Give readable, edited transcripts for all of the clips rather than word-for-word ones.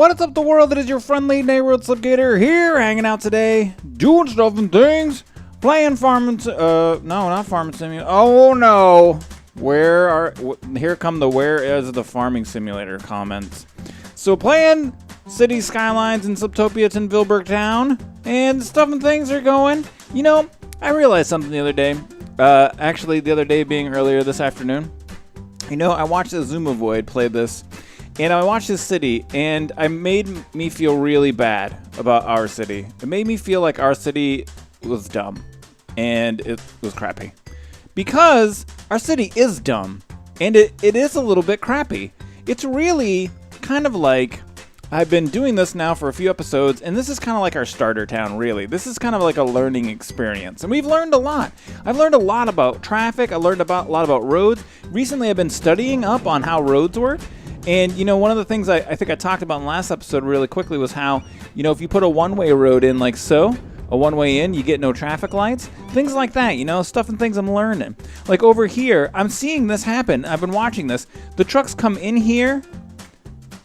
What is up, the world? It is your friendly neighborhood Slipgator here, hanging out today, doing stuff and things, playing farming. No, not farming simulator. Oh no, here come the where is the farming simulator comments. So playing City Skylines in Sliptopiatonvilleburgtown, and stuff and things are going. You know, I realized something the other day. Actually, the other day being earlier this afternoon. You know, I watched the Zoomovoid play this. And I watched this city, and it made me feel really bad about our city. It made me feel like our city was dumb, and it was crappy. Because our city is dumb, and it is a little bit crappy. It's really kind of like, I've been doing this now for a few episodes, and this is kind of like our starter town, really. This is kind of like a learning experience, and we've learned a lot. I've learned a lot about traffic. I learned a lot about roads. Recently, I've been studying up on how roads work. And, you know, one of the things I think I talked about in the last episode really quickly was how, you know, if you put a one-way road in like so, a one-way in, you get no traffic lights. Things like that, you know, stuff and things I'm learning. Like over here, I'm seeing this happen. I've been watching this. The trucks come in here,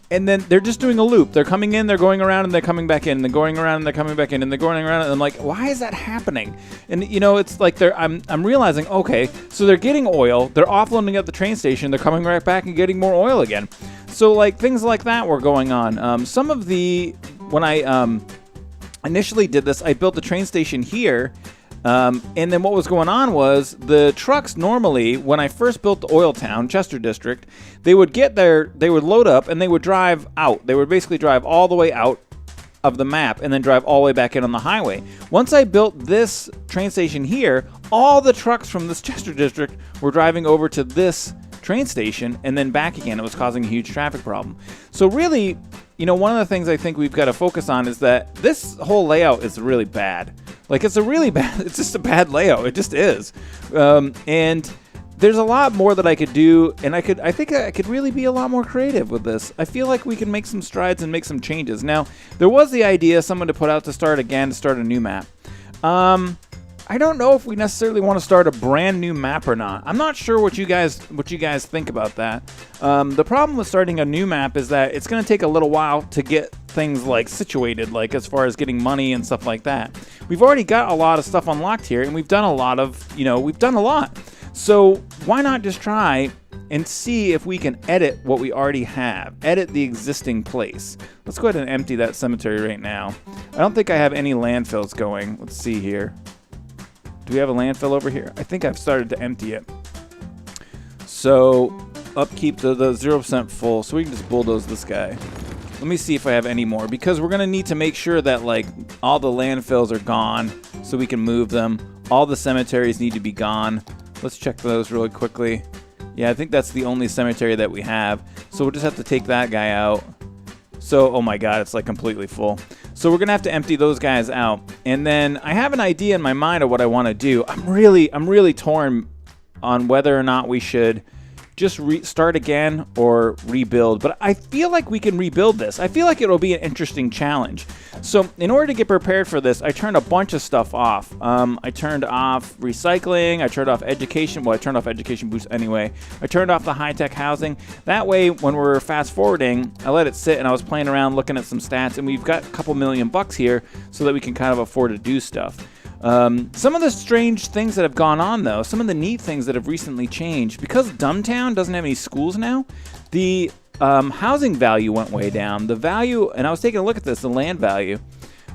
and then they're just doing a loop. They're coming in, they're going around, and they're coming back in. They're going around, and they're coming back in, and they're going around. And I'm like, why is that happening? And, you know, it's like I'm realizing, okay, so they're getting oil. They're offloading at the train station. They're coming right back and getting more oil again. So, like, things like that were going on. When I initially did this, I built the train station here. And then what was going on was the trucks normally, when I first built the oil town, Chester District, they would get there, they would load up, and they would drive out. They would basically drive all the way out of the map and then drive all the way back in on the highway. Once I built this train station here, all the trucks from this Chester District were driving over to this train station and then back again. It was causing a huge traffic problem. So really, you know, one of the things I think we've got to focus on is that this whole layout is really bad. Like, it's just a bad layout. It just is. And there's a lot more that I could do, and I think I could really be a lot more creative with this. I feel like we can make some strides and make some changes. Now, there was the idea someone to put out to start a new map. I don't know if we necessarily want to start a brand new map or not. I'm not sure what you guys think about that. The problem with starting a new map is that it's going to take a little while to get things like situated, like as far as getting money and stuff like that. We've already got a lot of stuff unlocked here, and we've done a lot. So why not just try and see if we can edit what we already have, edit the existing place. Let's go ahead and empty that cemetery right now. I don't think I have any landfills going. Let's see here. Do we have a landfill over here? I think I've started to empty it. So upkeep the 0% full, so we can just bulldoze this guy. Let me see if I have any more, because we're gonna need to make sure that like all the landfills are gone so we can move them. All the cemeteries need to be gone. Let's check those really quickly. Yeah, I think that's the only cemetery that we have. So we'll just have to take that guy out. So, oh my god, it's like completely full. So we're gonna have to empty those guys out. And then I have an idea in my mind of what I want to do. I'm really torn on whether or not we should just start again or rebuild. But I feel like we can rebuild this. I feel like it'll be an interesting challenge. So in order to get prepared for this, I turned a bunch of stuff off. I turned off recycling. I turned off education. Well, I turned off education boost anyway. I turned off the high-tech housing. That way, when we're fast-forwarding, I let it sit, and I was playing around looking at some stats, and we've got a couple $1,000,000 here so that we can kind of afford to do stuff. Some of the strange things that have gone on, though, some of the neat things that have recently changed, because Dumbtown doesn't have any schools now, the housing value went way down. The value, and I was taking a look at this, the land value,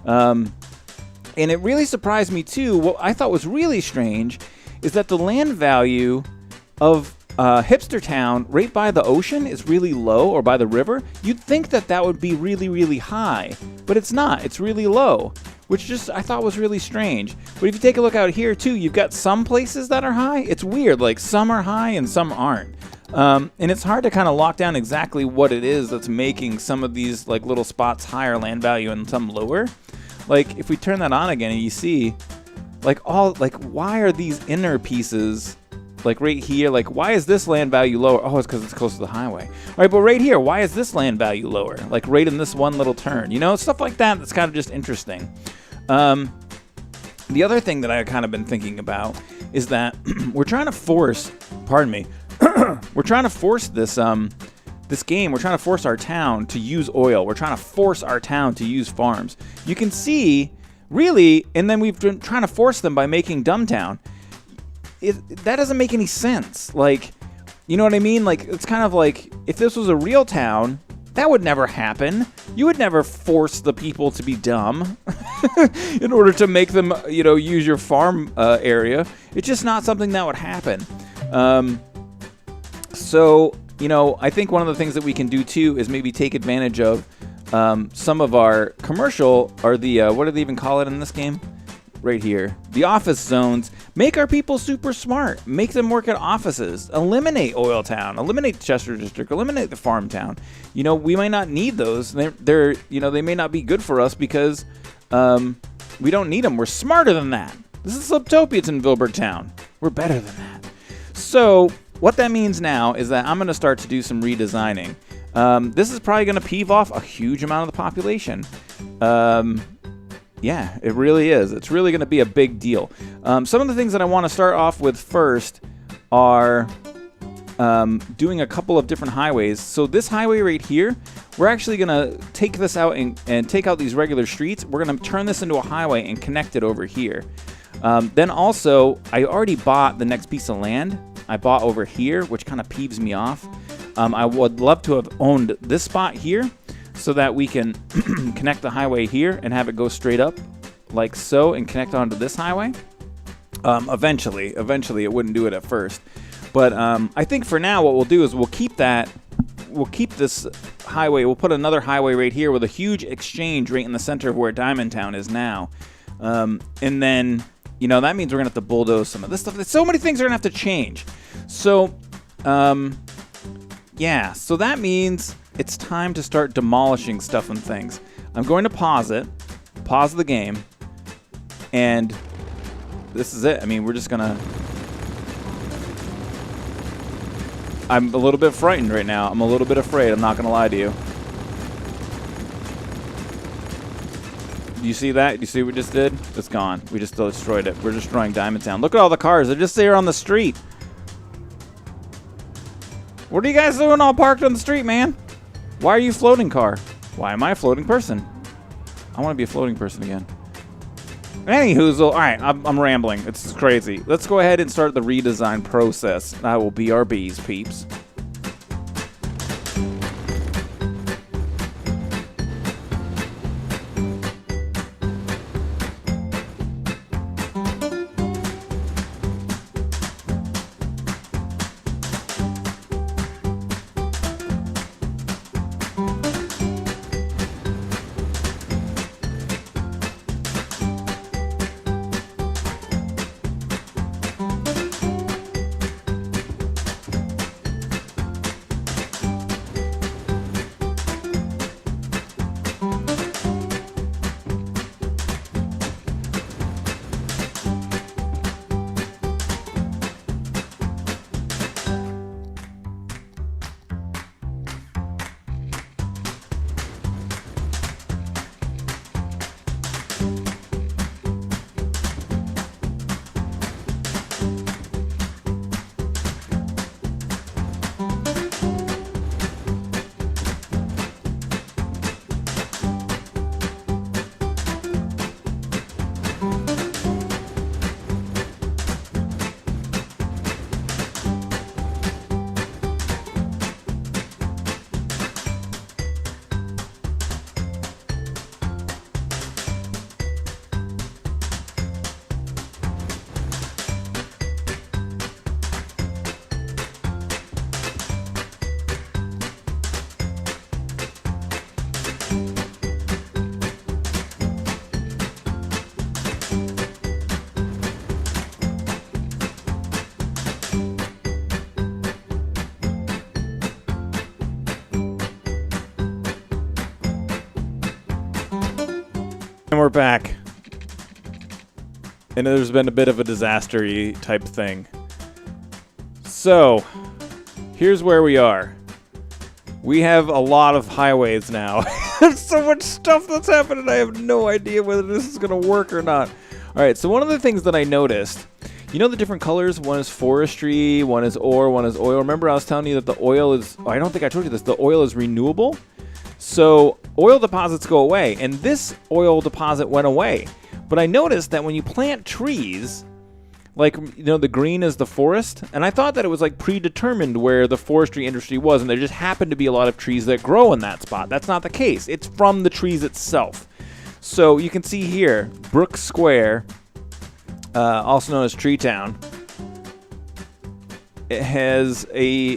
and it really surprised me too. What I thought was really strange is that the land value of Hipster Town right by the ocean is really low, or by the river. You'd think that that would be really, really high, but it's not. It's really low, which just I thought was really strange. But if you take a look out here too, you've got some places that are high. It's weird, like some are high and some aren't. And it's hard to kind of lock down exactly what it is that's making some of these like little spots higher land value and some lower. Like if we turn that on again and you see like why are these inner pieces like right here, like why is this land value lower? Oh, it's because it's close to the highway. All right, but right here, why is this land value lower? Like right in this one little turn, you know, stuff like that. That's kind of just interesting. The other thing that I've kind of been thinking about is that we're trying to force, pardon me, we're trying to force this this game, we're trying to force our town to use oil. We're trying to force our town to use farms. You can see, really, and then we've been trying to force them by making Dumbtown. That doesn't make any sense. Like, you know what I mean? Like, it's kind of like, if this was a real town, that would never happen. You would never force the people to be dumb in order to make them, you know, use your farm area. It's just not something that would happen. So, you know, I think one of the things that we can do too is maybe take advantage of some of our commercial, or the, what do they even call it in this game? Right here. The office zones. Make our people super smart. Make them work at offices. Eliminate Oil Town. Eliminate Chester District. Eliminate the Farm Town. You know, we might not need those. They're you know, they may not be good for us because we don't need them. We're smarter than that. This is Sliptopiatonvilleburgtown. We're better than that. So what that means now is that I'm going to start to do some redesigning. This is probably going to peeve off a huge amount of the population. Yeah, it really is. It's really going to be a big deal. Some of the things that I want to start off with first are doing a couple of different highways. So this highway right here, we're actually going to take this out and take out these regular streets. We're going to turn this into a highway and connect it over here. Then also, I already bought the next piece of land. I bought over here, which kind of peeves me off. I would love to have owned this spot here, so that we can connect the highway here and have it go straight up like so and connect onto this highway. Eventually it wouldn't do it at first. But I think for now what we'll do is we'll keep this highway. We'll put another highway right here with a huge exchange right in the center of where Diamond Town is now. And then, you know, that means we're going to have to bulldoze some of this stuff. So many things are going to have to change. So, yeah, so that means it's time to start demolishing stuff and things. I'm going to pause the game, and this is it. I mean, we're just gonna... I'm a little bit frightened right now. I'm a little bit afraid. I'm not gonna lie to you. Do you see that? Do you see what we just did? It's gone. We just destroyed it. We're destroying Diamond Town. Look at all the cars. They're just there on the street. What are you guys doing all parked on the street, man? Why are you floating car? Why am I a floating person? I want to be a floating person again. Anyhoozle, all right, I'm rambling. It's crazy. Let's go ahead and start the redesign process. That will be our bees, peeps. And we're back. And there's been a bit of a disaster-y type thing. So, here's where we are. We have a lot of highways now. There's so much stuff that's happening. I have no idea whether this is going to work or not. All right, so one of the things that I noticed, You know the different colors? One is forestry, one is ore, one is oil. Remember I was telling you that the oil is, oh, I don't think I told you this, the oil is renewable. So oil deposits go away, and this oil deposit went away. But I noticed that when you plant trees, like, you know, the green is the forest, and I thought that it was like predetermined where the forestry industry was, and there just happened to be a lot of trees that grow in that spot. That's not the case. It's from the trees itself. So you can see here, Brook Square, also known as Tree Town. It has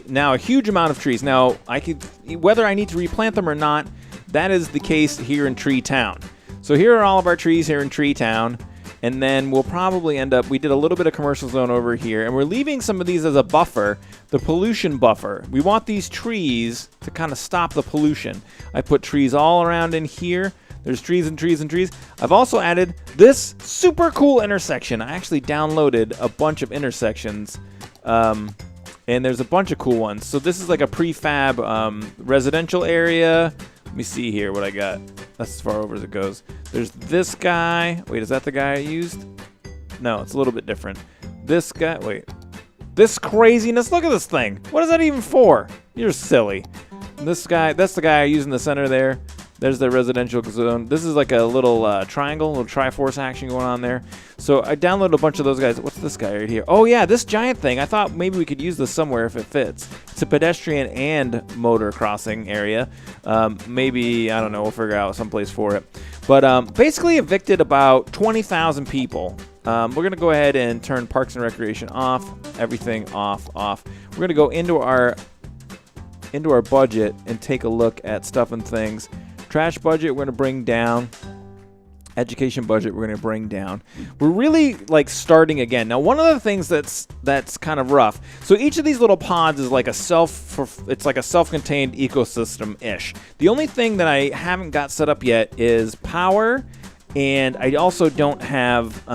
now a huge amount of trees. Now, whether I need to replant them or not, that is the case here in Tree Town. So here are all of our trees here in Tree Town, and then we'll probably end up, we did a little bit of commercial zone over here, and we're leaving some of these as a buffer, the pollution buffer. We want these trees to kind of stop the pollution. I put trees all around in here. There's trees and trees and trees. I've also added this super cool intersection. I actually downloaded a bunch of intersections, and there's a bunch of cool ones. So this is like a prefab residential area. Let me see here what I got. That's as far over as it goes. There's this guy. Wait, is that the guy I used? No, it's a little bit different. This guy, wait. This craziness, look at this thing. What is that even for? You're silly. This guy, that's the guy I used in the center there. There's the residential zone. This is like a little triangle, little Triforce action going on there. So I downloaded a bunch of those guys. What's this guy right here? Oh yeah, this giant thing. I thought maybe we could use this somewhere if it fits. It's a pedestrian and motor crossing area. Maybe, I don't know, we'll figure out someplace for it. But basically evicted about 20,000 people. We're going to go ahead and turn Parks and Recreation off. Everything off. We're going to go into our budget and take a look at stuff and things. Trash budget, we're going to bring down. Education budget, we're going to bring down. We're really like starting again. Now, one of the things that's kind of rough. So each of these little pods is like it's like a self-contained ecosystem-ish. The only thing that I haven't got set up yet is power, and I also don't have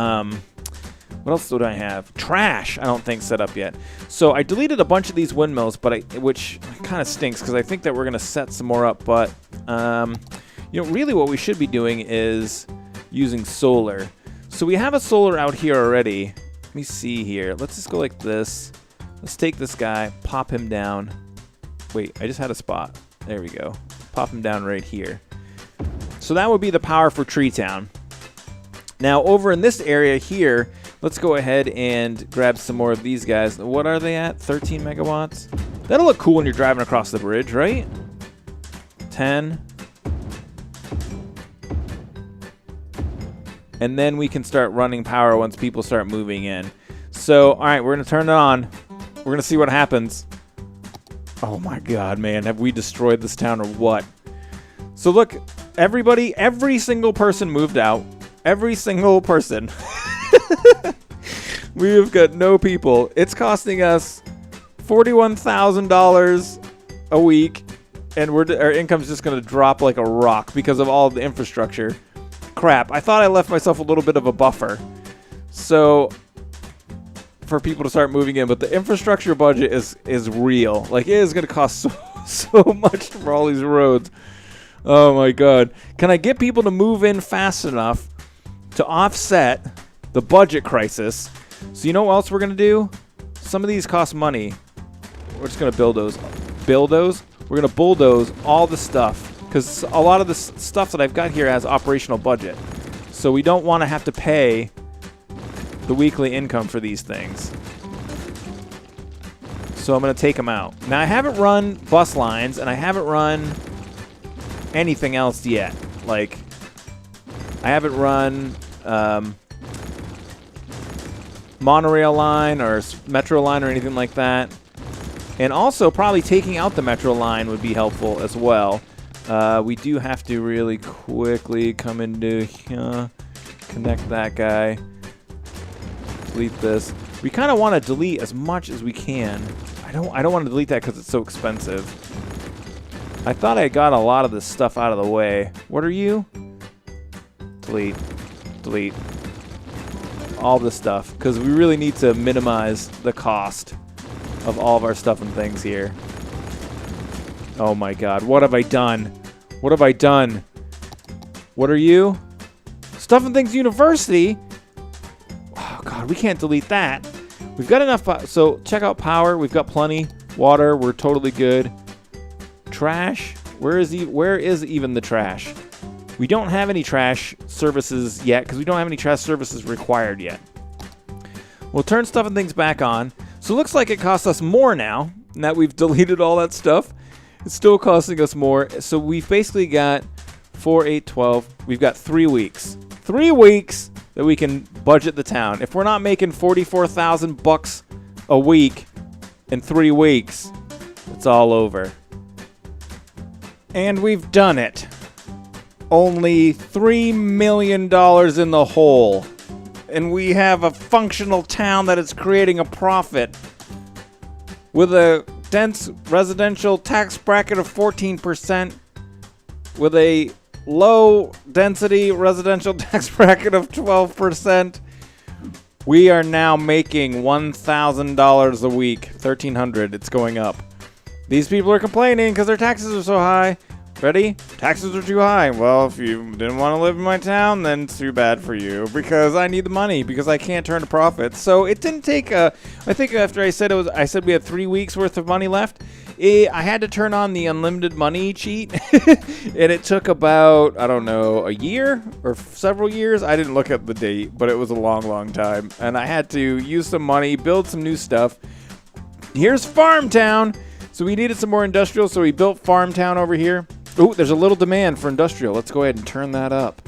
what else do I have? Trash, I don't think set up yet. So I deleted a bunch of these windmills, which kind of stinks because I think that we're going to set some more up. But, you know, really what we should be doing is using solar. So we have a solar out here already. Let me see here. Let's just go like this. Let's take this guy, pop him down. Wait, I just had a spot. There we go. Pop him down right here. So that would be the power for Tree Town. Now, over in this area here, let's go ahead and grab some more of these guys. What are they at? 13 megawatts? That'll look cool when you're driving across the bridge, right? 10. And then we can start running power once people start moving in. So, all right, we're going to turn it on. We're going to see what happens. Oh my God, man. Have we destroyed this town or what? So look, everybody, every single person moved out. Every single person. We have got no people. It's costing us $41,000 a week, and our income's just going to drop like a rock because of all the infrastructure. Crap. I thought I left myself a little bit of a buffer. So for people to start moving in, but the infrastructure budget is real. Like, it is going to cost so much for all these roads. Oh my God. Can I get people to move in fast enough to offset the budget crisis? So you know what else we're going to do? Some of these cost money. We're just going to build those. We're going to bulldoze all the stuff, because a lot of the stuff that I've got here has operational budget. So we don't want to have to pay the weekly income for these things. So I'm going to take them out. Now, I haven't run bus lines, and I haven't run anything else yet. Like, I haven't run monorail line or metro line or anything like that. And also, probably taking out the metro line would be helpful as well. We do have to really quickly come into here, connect that guy, delete this. We kind of want to delete as much as we can. I don't want to delete that because it's so expensive. I thought I got a lot of this stuff out of the way. What are you? Delete. All this stuff, because we really need to minimize the cost of all of our stuff and things here. Oh my God, what have I done? What have I done? What are you? Stuff and Things University? Oh God, we can't delete that. We've got enough. So check out power. We've got plenty. Water. We're totally good. Trash. Where is even the trash? We don't have any trash services yet because we don't have any trash services required yet. We'll turn stuff and things back on. So it looks like it costs us more now that we've deleted all that stuff. It's still costing us more. So we've basically got 4, 8, 12. We've got 3 weeks. 3 weeks that we can budget the town. If we're not making $44,000 a week in 3 weeks, it's all over. And we've done it. Only $3 million in the hole. And we have a functional town that is creating a profit with a dense residential tax bracket of 14%, with a low density residential tax bracket of 12%. We are now making $1,000 a week. $1,300. It's going up. These people are complaining because their taxes are so high. Ready? Taxes are too high. Well, if you didn't want to live in my town, then it's too bad for you because I need the money because I can't turn a profit. So it didn't take I think after I said we had 3 weeks worth of money left. I had to turn on the unlimited money cheat, and it took about, I don't know, a year or several years. I didn't look at the date, but it was a long, long time. And I had to use some money, build some new stuff. Here's Farm Town. So we needed some more industrial, so we built Farm Town over here. Oh, there's a little demand for industrial. Let's go ahead and turn that up.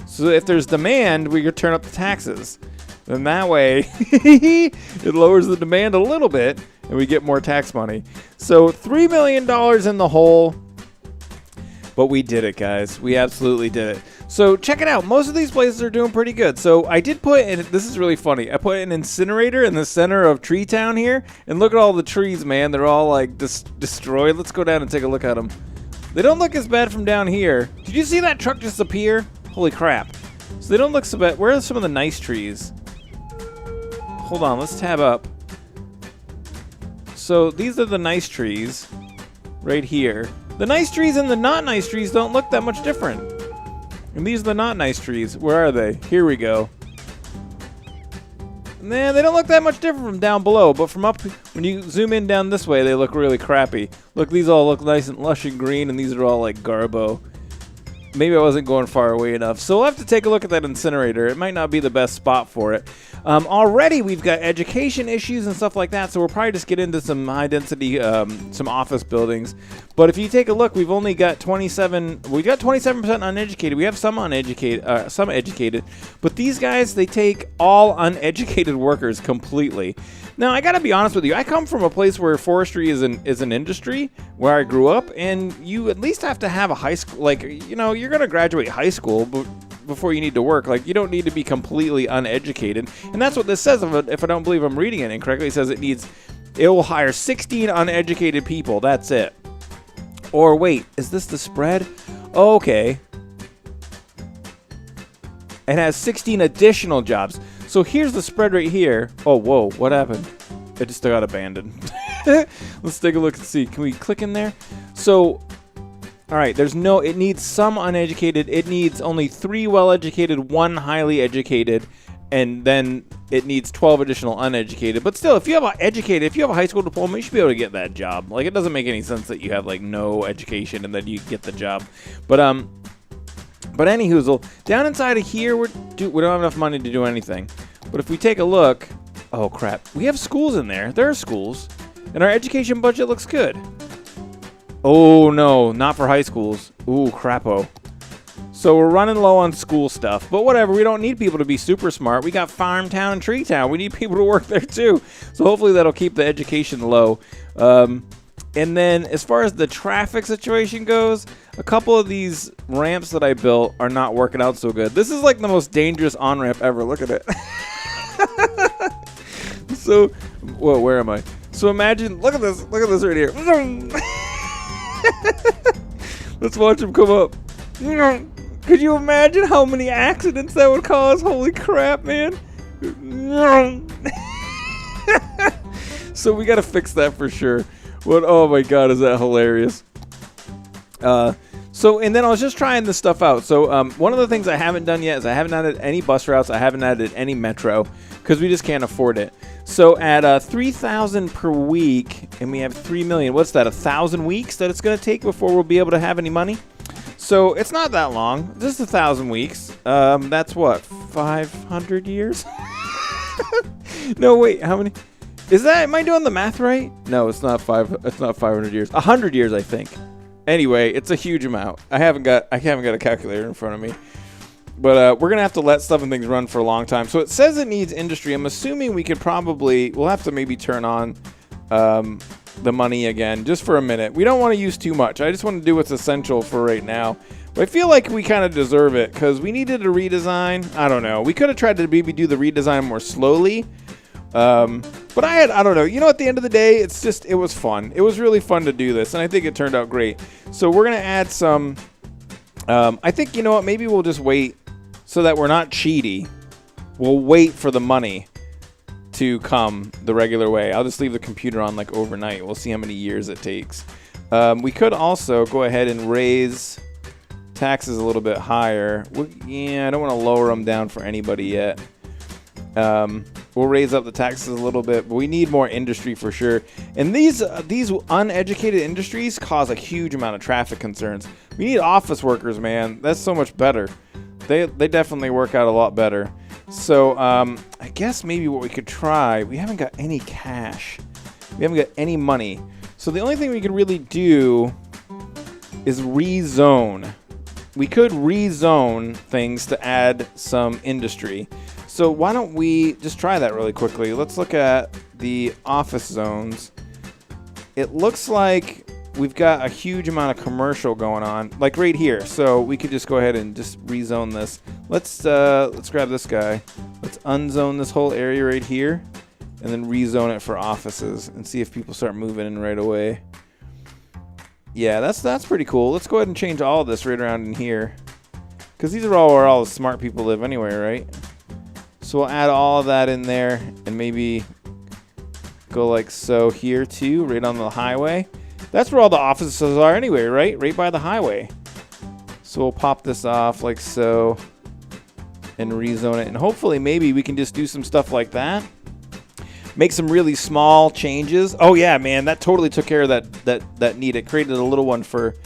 So if there's demand, we could turn up the taxes. Then that way, it lowers the demand a little bit, and we get more tax money. So $3 million in the hole. But we did it, guys. We absolutely did it. So check it out. Most of these places are doing pretty good. So I did put in, this is really funny. I put an incinerator in the center of Tree Town here. And look at all the trees, man. They're all like destroyed. Let's go down and take a look at them. They don't look as bad from down here. Did you see that truck just appear? Holy crap. So they don't look so bad. Where are some of the nice trees? Hold on, let's tab up. So these are the nice trees right here. The nice trees and the not nice trees don't look that much different. And these are the not nice trees. Where are they? Here we go. Nah, they don't look that much different from down below, but from up, when you zoom in down this way, they look really crappy. Look, these all look nice and lush and green, and these are all like garbo. Maybe I wasn't going far away enough. So we'll have to take a look at that incinerator. It might not be the best spot for it. Already we've got education issues and stuff like that, so we'll probably just get into some high density, some office buildings. But if you take a look, we've only got 27% uneducated. We have some uneducated, some educated, but these guys, they take all uneducated workers completely. Now, I gotta be honest with you. I come from a place where forestry is an industry, where I grew up, and you at least have to have a high school, like, you know, you're gonna graduate high school before you need to work. Like, you don't need to be completely uneducated. And that's what this says, if I don't believe I'm reading it incorrectly. It says it will hire 16 uneducated people. That's it. Or wait, is this the spread? Oh, okay. It has 16 additional jobs. So here's the spread right here. Oh, whoa, what happened? It just got abandoned. Let's take a look and see. Can we click in there? So, all right, it needs some uneducated. It needs only 3 well-educated, 1 highly educated, and then it needs 12 additional uneducated. But still, if you have a high school diploma, you should be able to get that job. Like, it doesn't make any sense that you have like no education and then you get the job. But anyhoozle, down inside of here, we don't have enough money to do anything. But if we take a look, oh crap, we have schools in there. There are schools, and our education budget looks good. Oh no, not for high schools. Ooh, crapo. So we're running low on school stuff, but whatever. We don't need people to be super smart. We got Farm Town and Tree Town. We need people to work there too. So hopefully that'll keep the education low. And then as far as the traffic situation goes, a couple of these ramps that I built are not working out so good. This is like the most dangerous on-ramp ever. Look at it. So, whoa, where am I? So imagine, look at this right here. Let's watch him come up. Could you imagine how many accidents that would cause? Holy crap, man. So we got to fix that for sure. Oh my god, is that hilarious. So, and then I was just trying this stuff out. So, one of the things I haven't done yet is I haven't added any bus routes. I haven't added any metro because we just can't afford it. So, at 3,000 per week, and we have 3 million. What's that? 1,000 weeks that it's going to take before we'll be able to have any money. So, it's not that long. Just 1,000 weeks. That's what, 500 years? No, wait. How many? Is that? Am I doing the math right? No, it's not 500 years. 100 years, I think. Anyway, it's a huge amount. I haven't got a calculator in front of me. But we're going to have to let stuff and things run for a long time. So it says it needs industry. I'm assuming we'll have to maybe turn on the money again just for a minute. We don't want to use too much. I just want to do what's essential for right now. But I feel like we kind of deserve it because we needed a redesign. I don't know. We could have tried to maybe do the redesign more slowly. But I don't know. You know, at the end of the day, it was fun. It was really fun to do this, and I think it turned out great. So we're going to add some, I think, you know what, maybe we'll just wait so that we're not cheaty. We'll wait for the money to come the regular way. I'll just leave the computer on like overnight. We'll see how many years it takes. We could also go ahead and raise taxes a little bit higher. Yeah, I don't want to lower them down for anybody yet. We'll raise up the taxes a little bit, but we need more industry for sure. And these uneducated industries cause a huge amount of traffic concerns. We need office workers, man. That's so much better. They definitely work out a lot better. So I guess maybe what we could try, we haven't got any cash. We haven't got any money. So the only thing we could really do is rezone. We could rezone things to add some industry. So why don't we just try that really quickly? Let's look at the office zones. It looks like we've got a huge amount of commercial going on, like right here. So we could just go ahead and just rezone this. Let's grab this guy. Let's unzone this whole area right here, and then rezone it for offices and see if people start moving in right away. Yeah, that's pretty cool. Let's go ahead and change all of this right around in here, because these are all where all the smart people live anyway, right? So we'll add all of that in there and maybe go like so here too, right on the highway. That's where all the offices are anyway, right? Right by the highway. So we'll pop this off like so and rezone it. And hopefully maybe we can just do some stuff like that. Make some really small changes. Oh yeah, man, that totally took care of that need. It created a little one for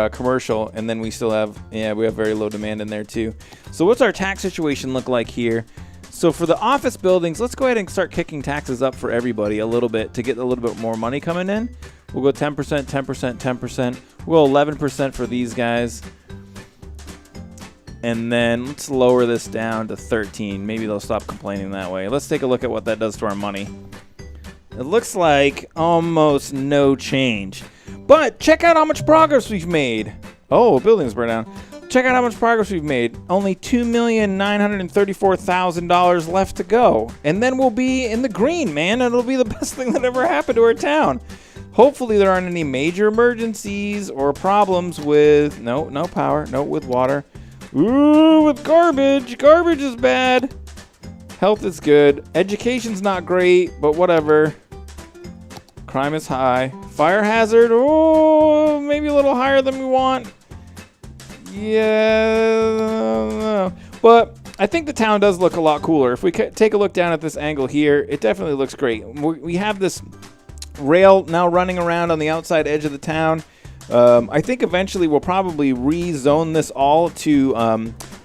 commercial, and then we still have, we have very low demand in there too. So what's our tax situation look like here? So for the office buildings, let's go ahead and start kicking taxes up for everybody a little bit to get a little bit more money coming in. We'll go 10%, 10%, 10%. We'll go 11% for these guys. And then let's lower this down to 13. Maybe they'll stop complaining that way. Let's take a look at what that does to our money. It looks like almost no change. But check out how much progress we've made. Oh, a building's burned down. Check out how much progress we've made. Only $2,934,000 left to go. And then we'll be in the green, man. It'll be the best thing that ever happened to our town. Hopefully there aren't any major emergencies or problems with, no power, no with water. Ooh, with garbage. Garbage is bad. Health is good. Education's not great, but whatever. Crime is high. Fire hazard, oh, maybe a little higher than we want. Yeah, but I think the town does look a lot cooler. If we take a look down at this angle here, it definitely looks great. We have this rail now running around on the outside edge of the town. I think eventually we'll probably rezone this all to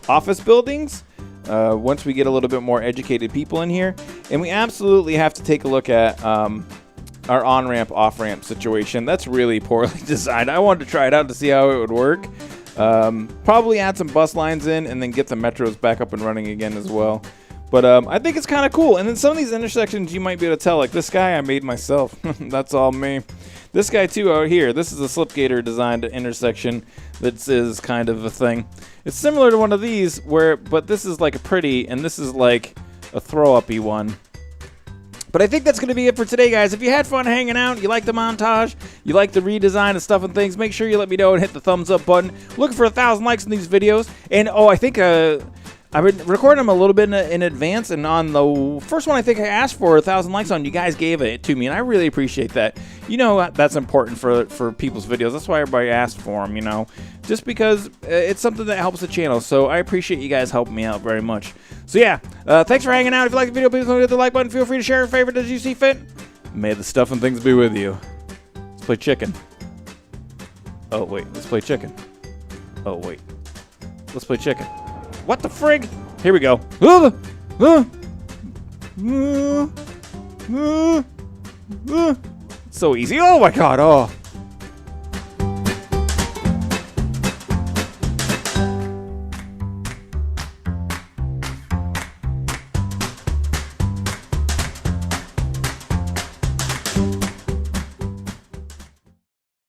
office buildings once we get a little bit more educated people in here. And we absolutely have to take a look at our on-ramp, off-ramp situation. That's really poorly designed. I wanted to try it out to see how it would work. Probably add some bus lines in and then get the metros back up and running again as well. But I think it's kind of cool. And then some of these intersections you might be able to tell, like this guy I made myself. That's all me. This guy too out here. This is a Slipgator designed intersection that is kind of a thing. It's similar to one of these, but this is like a pretty and this is like a throw-up-y one. But I think that's going to be it for today, guys. If you had fun hanging out, you like the montage, you like the redesign and stuff and things, make sure you let me know and hit the thumbs up button. Looking for 1,000 likes on these videos. And, oh, I think I've been recording them a little bit in advance, and on the first one I think I asked for 1,000 likes on, you guys gave it to me, and I really appreciate that. You know, that's important for people's videos. That's why everybody asked for them, you know, just because it's something that helps the channel. So I appreciate you guys helping me out very much. So yeah, thanks for hanging out. If you like the video, please don't hit the like button. Feel free to share your favorite as you see fit. May the stuff and things be with you. Let's play chicken. Oh wait, let's play chicken. Oh wait, let's play chicken. What the frig? Here we go. So easy. Oh my god. Oh.